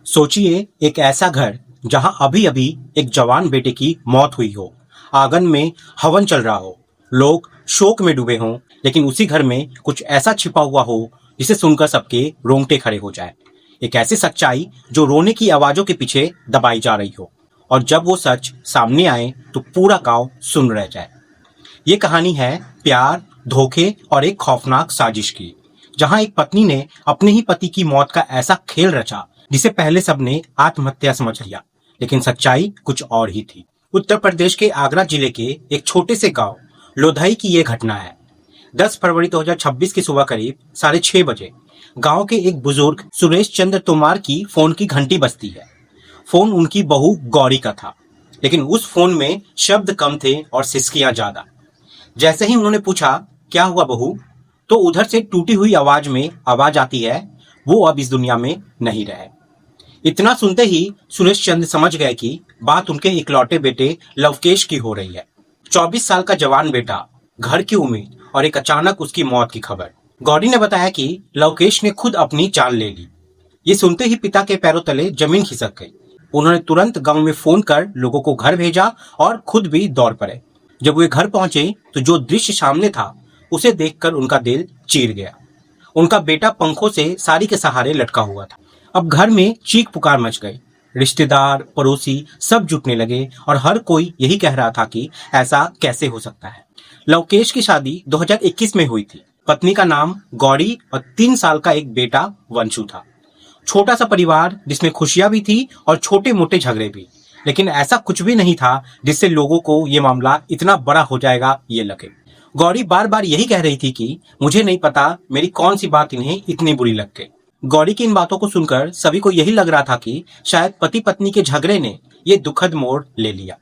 सोचिए एक ऐसा घर जहां अभी अभी एक जवान बेटे की मौत हुई हो, आंगन में हवन चल रहा हो, लोग शोक में डूबे हों, लेकिन उसी घर में कुछ ऐसा छिपा हुआ हो जिसे सुनकर सबके रोंगटे खड़े हो जाए। एक ऐसी सच्चाई जो रोने की आवाजों के पीछे दबाई जा रही हो, और जब वो सच सामने आए तो पूरा गांव सुन रह जाए। ये कहानी है प्यार, धोखे और एक खौफनाक साजिश की, जहां एक पत्नी ने अपने ही पति की मौत का ऐसा खेल रचा जिसे पहले सबने आत्महत्या समझ लिया, लेकिन सच्चाई कुछ और ही थी। उत्तर प्रदेश के आगरा जिले के एक छोटे से गांव लोधई की ये घटना है। 10 फरवरी 2026 की सुबह करीब 6:30 बजे गांव के एक बुजुर्ग सुरेश चंद्र तोमार की फोन की घंटी बजती है। फोन उनकी बहू गौरी का था, लेकिन उस फोन में शब्द कम थे और सिसकियां ज्यादा। जैसे ही उन्होंने पूछा, क्या हुआ बहू, तो उधर से टूटी हुई आवाज में आवाज आती है, वो अब इस दुनिया में नहीं रहे। इतना सुनते ही सुरेश चंद्र समझ गए कि बात उनके इकलौते बेटे लवकेश की हो रही है। 24 साल का जवान बेटा, घर की उम्मीद और एक अचानक उसकी मौत की खबर। गौरी ने बताया कि लवकेश ने खुद अपनी जान ले ली। ये सुनते ही पिता के पैरों तले जमीन खिसक गई। उन्होंने तुरंत गांव में फोन कर लोगों को घर भेजा और खुद भी दौड़ पड़े। जब वे घर पहुंचे तो जो दृश्य सामने था उसे देखकर उनका दिल चीर गया। उनका बेटा पंखों से साड़ी के सहारे लटका हुआ था। अब घर में चीख पुकार मच गई। रिश्तेदार, पड़ोसी सब जुटने लगे और हर कोई यही कह रहा था कि ऐसा कैसे हो सकता है। लवकेश की शादी 2021 में हुई थी। पत्नी का नाम गौरी और 3 साल का एक बेटा वंशु था। छोटा सा परिवार जिसमें खुशियां भी थी और छोटे मोटे झगड़े भी, लेकिन ऐसा कुछ भी नहीं था जिससे लोगों को ये मामला इतना बड़ा हो जाएगा ये लगे। गौरी बार बार यही कह रही थी कि मुझे नहीं पता मेरी कौन सी बात इन्हें इतनी बुरी लग गई। गौरी की इन बातों को सुनकर सभी को यही लग रहा था कि शायद पति पत्नी के झगड़े ने ये दुखद मोड़ ले लिया।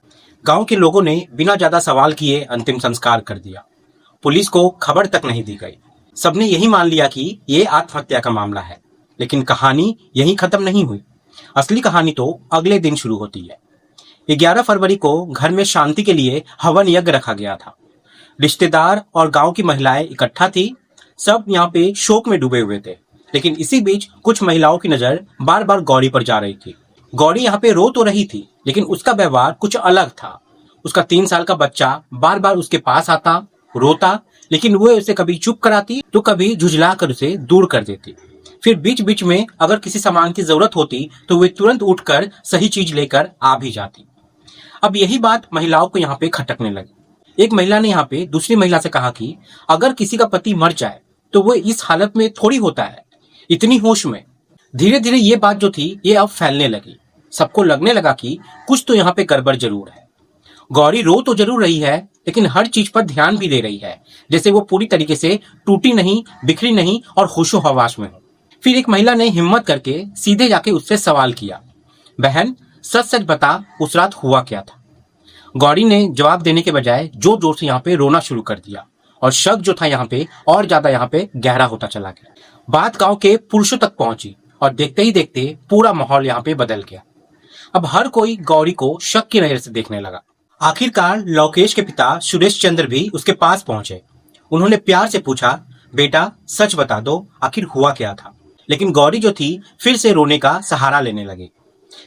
गांव के लोगों ने बिना ज्यादा सवाल किए अंतिम संस्कार कर दिया। पुलिस को खबर तक नहीं दी गई। सबने यही मान लिया कि ये आत्महत्या का मामला है, लेकिन कहानी यहीं खत्म नहीं हुई। असली कहानी तो अगले दिन शुरू होती है। 11 फरवरी को घर में शांति के लिए हवन यज्ञ रखा गया था। रिश्तेदार और गांव की महिलाएं इकट्ठा थी। सब यहाँ पे शोक में डूबे हुए थे, लेकिन इसी बीच कुछ महिलाओं की नजर बार बार गौरी पर जा रही थी। गौरी यहाँ पे रो तो रही थी, लेकिन उसका व्यवहार कुछ अलग था। उसका 3 साल का बच्चा बार बार उसके पास आता, रोता, लेकिन वो उसे कभी चुप कराती तो कभी झुझला कर उसे दूर कर देती। फिर बीच बीच में अगर किसी सामान की जरूरत होती तो वे तुरंत उठकर सही चीज लेकर आ भी जाती। अब यही बात महिलाओं को यहाँ पे खटकने लगी। एक महिला ने यहाँ पे दूसरी महिला से कहा कि अगर किसी का पति मर जाए तो वो इस हालत में थोड़ी होता है, इतनी होश में। धीरे धीरे ये बात जो थी ये अब फैलने लगी। सबको लगने लगा कि कुछ तो यहाँ पे गड़बड़ जरूर है। गौरी रो तो जरूर रही है, लेकिन हर चीज पर ध्यान भी दे रही है, जैसे वो पूरी तरीके से टूटी नहीं, बिखरी नहीं और होशो हवास में हो। फिर एक महिला ने हिम्मत करके सीधे जाके उससे सवाल किया, बहन सच सच बता, उस रात हुआ क्या था। गौरी ने जवाब देने के बजाय जोर जोर से यहाँ पे रोना शुरू कर दिया, और शक जो था यहाँ पे और ज्यादा यहाँ पे गहरा होता चला गया। बात गांव के पुरुषों तक पहुंची और देखते ही देखते पूरा माहौल यहाँ पे बदल गया। अब हर कोई गौरी को शक की नजर से देखने लगा। आखिरकार लवकेश के पिता सुरेश चंद्र भी उसके पास पहुंचे। उन्होंने प्यार से पूछा, बेटा सच बता दो, आखिर हुआ क्या था। लेकिन गौरी जो थी फिर से रोने का सहारा लेने लगी।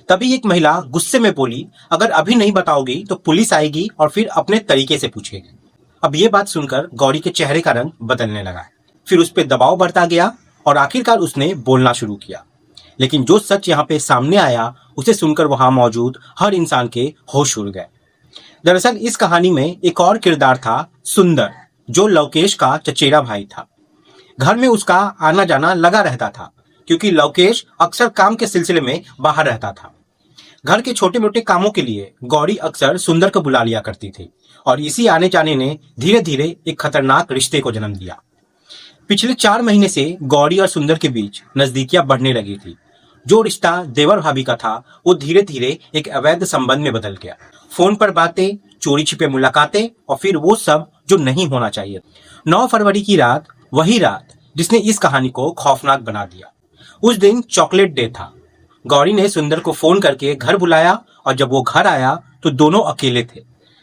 तभी एक महिला गुस्से में बोली, अगर अभी नहीं बताओगी तो पुलिस आएगी और फिर अपने तरीके से पूछेगी। अब ये बात सुनकर गौरी के चेहरे का रंग बदलने लगा। फिर उस पर दबाव बढ़ता गया और आखिरकार उसने बोलना शुरू किया। लेकिन जो सच यहाँ पे सामने आया उसे सुनकर वहां मौजूद हर इंसान के होश उड़ गए। दरअसल इस कहानी में एक और किरदार था, सुंदर, जो लवकेश का चचेरा भाई था। घर में उसका आना जाना लगा रहता था, क्योंकि लवकेश अक्सर काम के सिलसिले में बाहर रहता था। घर के छोटे मोटे कामों के लिए गौरी अक्सर सुंदर को बुला लिया करती थी, और इसी आने जाने ने धीरे धीरे एक खतरनाक रिश्ते को जन्म दिया। पिछले 4 महीने से गौरी और सुंदर के बीच नजदीकियां बढ़ने लगी थी। जो रिश्ता देवर भाभी का था वो धीरे धीरे एक अवैध संबंध में बदल गया। फोन पर बातें, चोरी छिपे मुलाकातें और फिर वो सब जो नहीं होना चाहिए। 9 फरवरी की रात, वही रात जिसने इस कहानी को खौफनाक बना दिया। उस दिन चॉकलेट डे था। गौरी ने सुंदर को फोन करके घर बुलाया, और जब वो घर आया तो दोनों अकेले थे,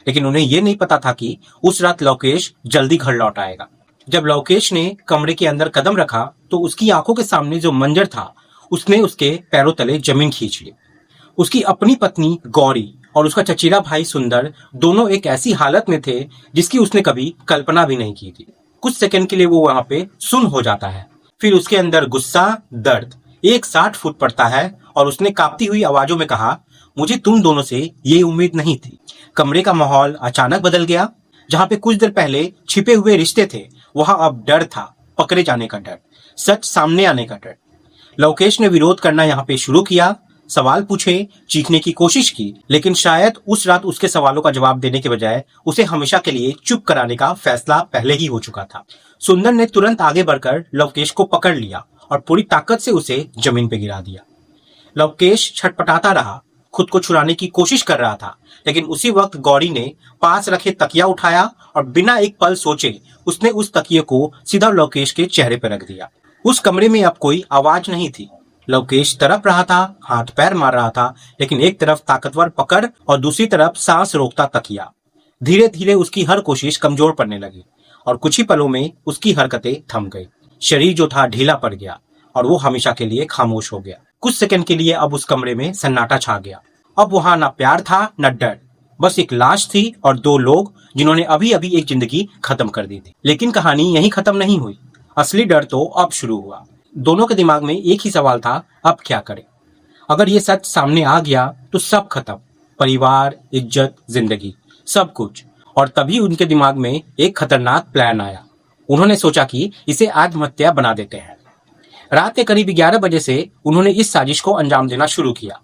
लेकिन उन्हें यह नहीं पता था कि उस रात लवकेश जल्दी घर लौट आएगा। जब लवकेश ने कमरे के अंदर कदम रखा तो उसकी आंखों के सामने जो मंजर था उसने उसके पैरों तले जमीन खींच ली। उसकी अपनी पत्नी गौरी और उसका चचेरा भाई सुंदर दोनों एक ऐसी हालत में थे जिसकी उसने कभी कल्पना भी नहीं की थी। कुछ सेकंड के लिए वो वहां पे सुन हो जाता है, फिर उसके अंदर गुस्सा, दर्द एक साथ फूट पड़ता है और उसने कांपती हुई आवाजों में कहा, मुझे तुम दोनों से ये उम्मीद नहीं थी। कमरे का माहौल अचानक बदल गया। जहां पे कुछ देर पहले छिपे हुए रिश्ते थे, वहां अब डर था, पकड़े जाने का डर, सच सामने आने का डर। लवकेश ने विरोध करना यहाँ पे शुरू किया, सवाल पूछे, चीखने की कोशिश की, लेकिन शायद उस रात उसके सवालों का जवाब देने के बजाय उसे हमेशा के लिए चुप कराने का फैसला पहले ही हो चुका था। सुंदर ने तुरंत आगे बढ़कर लवकेश को पकड़ लिया और पूरी ताकत से उसे जमीन पे गिरा दिया। लवकेश छटपटाता रहा, खुद को छुड़ाने की कोशिश कर रहा था, लेकिन उसी वक्त गौरी ने पास रखे तकिया उठाया और बिना एक पल सोचे उसने उस तकिए को सीधा लवकेश के चेहरे पर रख दिया। उस कमरे में अब कोई आवाज नहीं थी। लवकेश तड़प रहा था, हाथ पैर मार रहा था, लेकिन एक तरफ ताकतवर पकड़ और दूसरी तरफ सांस रोकता तकिया। धीरे धीरे उसकी हर कोशिश कमजोर पड़ने लगी और कुछ ही पलों में उसकी हरकतें थम गई। शरीर जो था ढीला पड़ गया और वो हमेशा के लिए खामोश हो गया। कुछ सेकंड के लिए अब उस कमरे में सन्नाटा छा गया। अब वहां न प्यार था न डर, बस एक लाश थी और दो लोग जिन्होंने अभी अभी एक जिंदगी खत्म कर दी थी। लेकिन कहानी यहीं खत्म नहीं हुई। असली डर तो अब शुरू हुआ। दोनों के दिमाग में एक ही सवाल था, अब क्या करें? अगर ये सच सामने आ गया तो सब खत्म, परिवार, इज्जत, जिंदगी, सब कुछ। और तभी उनके दिमाग में एक खतरनाक प्लान आया। उन्होंने सोचा कि इसे आत्महत्या बना देते हैं। रात के करीब 11 बजे से उन्होंने इस साजिश को अंजाम देना शुरू किया।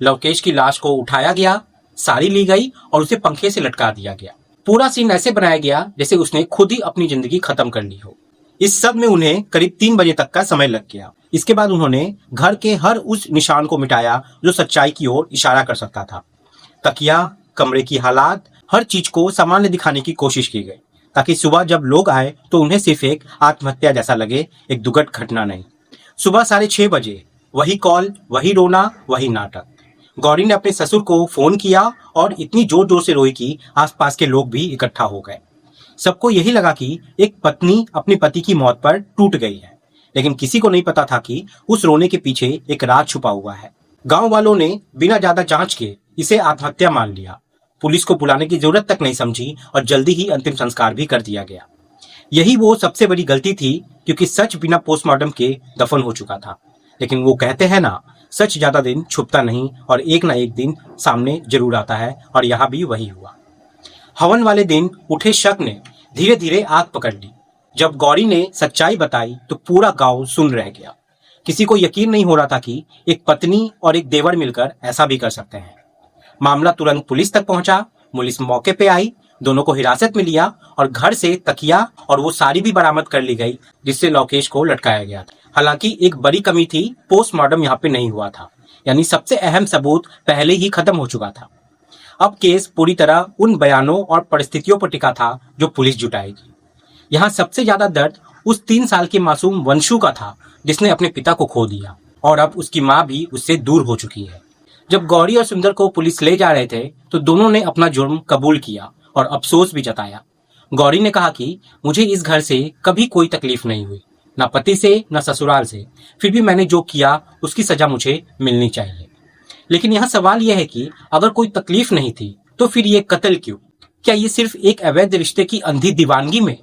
लवकेश की लाश को उठाया गया, साड़ी ली गई और उसे पंखे से लटका दिया गया। पूरा सीन ऐसे बनाया गया जैसे उसने खुद ही अपनी जिंदगी खत्म कर ली हो। इस सब में उन्हें करीब 3 बजे तक का समय लग गया। इसके बाद उन्होंने घर के हर उस निशान को मिटाया जो सच्चाई की ओर इशारा कर सकता था। तकिया, कमरे की हालात, हर चीज को सामान्य दिखाने की कोशिश की गई ताकि सुबह जब लोग आए तो उन्हें सिर्फ एक आत्महत्या जैसा लगे, एक दुखद घटना नहीं। सुबह 6:30 बजे वही कॉल, वही रोना, वही नाटक। गौरी ने अपने ससुर को फोन किया और इतनी जोर जोर से रोई कि आसपास के लोग भी इकट्ठा हो गए। सबको यही लगा कि एक पत्नी अपने पति की मौत पर टूट गई है, लेकिन किसी को नहीं पता था कि उस रोने के पीछे एक राज छुपा हुआ है। गांव वालों ने बिना ज्यादा जांच के इसे आत्महत्या मान लिया। पुलिस को बुलाने की जरूरत तक नहीं समझी और जल्दी ही अंतिम संस्कार भी कर दिया गया। यही वो सबसे बड़ी गलती थी, क्योंकि सच बिना पोस्टमार्टम के दफन हो चुका था। लेकिन वो कहते हैं ना, सच ज्यादा दिन छुपता नहीं और एक ना एक दिन सामने जरूर आता है, और यहाँ भी वही हुआ। हवन वाले दिन उठे शक ने धीरे धीरे आग पकड़ ली। जब गौरी ने सच्चाई बताई तो पूरा गांव सुन रह गया। किसी को यकीन नहीं हो रहा था कि एक पत्नी और एक देवर मिलकर ऐसा भी कर सकते हैं। मामला तुरंत पुलिस तक पहुंचा। पुलिस मौके पे आई, दोनों को हिरासत में लिया और घर से तकिया और वो साड़ी भी बरामद कर ली गई जिससे लवकेश को लटकाया गया था। हालांकि एक बड़ी कमी थी, पोस्टमार्टम यहाँ पे नहीं हुआ था, यानी सबसे अहम सबूत पहले ही खत्म हो चुका था। अब केस पूरी तरह उन बयानों और परिस्थितियों पर टिका था जो पुलिस जुटाएगी। यहाँ सबसे ज्यादा दर्द उस 3 साल के मासूम वंशु का था जिसने अपने पिता को खो दिया और अब उसकी माँ भी उससे दूर हो चुकी है। जब गौरी और सुंदर को पुलिस ले जा रहे थे तो दोनों ने अपना जुर्म कबूल किया और अफसोस भी जताया। गौरी ने कहा कि मुझे इस घर से कभी कोई तकलीफ नहीं हुई, न पति से न ससुराल से, फिर भी मैंने जो किया उसकी सजा मुझे मिलनी चाहिए। लेकिन यहाँ सवाल यह है कि अगर कोई तकलीफ नहीं थी तो फिर ये कत्ल क्यों? क्या ये सिर्फ एक अवैध रिश्ते की अंधी दीवानगी में,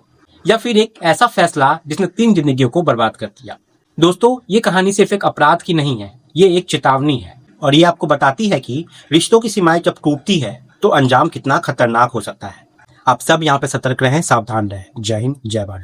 या फिर एक ऐसा फैसला जिसने 3 जिंदगियों को बर्बाद कर दिया? दोस्तों, ये कहानी सिर्फ एक अपराध की नहीं है, ये एक चेतावनी है और ये आपको बताती है कि रिश्तों की सीमाएं जब टूटती है तो अंजाम कितना खतरनाक हो सकता है। आप सब यहाँ पे सतर्क रहें, सावधान रहें। जय हिंद, जय भारत।